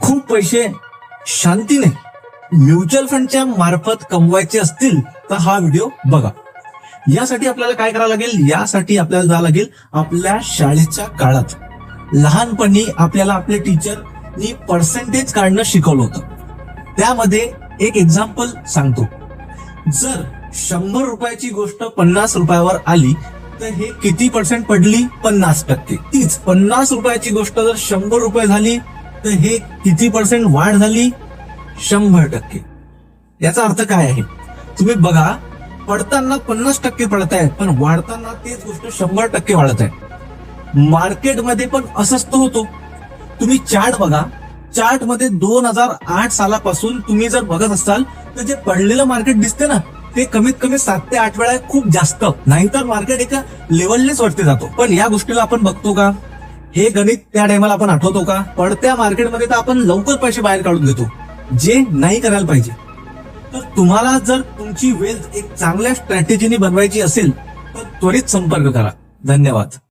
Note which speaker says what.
Speaker 1: खूप पैसे शांतीने म्युच्युअल फंडच्या मार्फत कमवायचे असतील तर हा व्हिडिओ बघा. यासाठी आपल्याला काय करावं लागेल, यासाठी आपल्याला जावं लागेल आपल्या शाळेच्या काळात. लहानपणी आपल्याला आपल्या टीचरनी पर्सेंटेज काढणं शिकवलं होतं. त्यामध्ये एक एक्झाम्पल सांगतो. जर 100 रुपयाची गोष्ट 50 रुपयावर आली तर हे किती पर्सेंट पडली? 50%. तीच 50 रुपयाची गोष्ट जर 100 रुपये झाली तर हे किती पर्सेंट वाढ झाली? 100%. याचा अर्थ काय आहे तुम्ही बघा. पडताना 50% पडत आहे, पण वाढताना तेच गोष्ट 100% वाढत आहे. मार्केटमध्ये पण असंच तो होतो. तुम्ही चार्ट बघा. चार्ट मध्ये 2008 सालापासून तुम्ही जर बघत असाल तर जे पडलेलं मार्केट दिसते ना, ते कमीत कमी 7 ते 8 वेळा खूप जास्त. नाहीतर मार्केट एका लेवलनेच वरती जातो. पण या गोष्टीला आपण बघतो का? हे गणित त्या टायमाला आपण आठवतो का? पडत्या मार्केटमध्ये तर आपण लवकर पैसे बाहेर काढून देतो, जे नाही करायला पाहिजे. तर तुम्हाला जर तुमची वेल्थ एक चांगल्या स्ट्रॅटेजीने बनवायची असेल तर त्वरित संपर्क करा. धन्यवाद.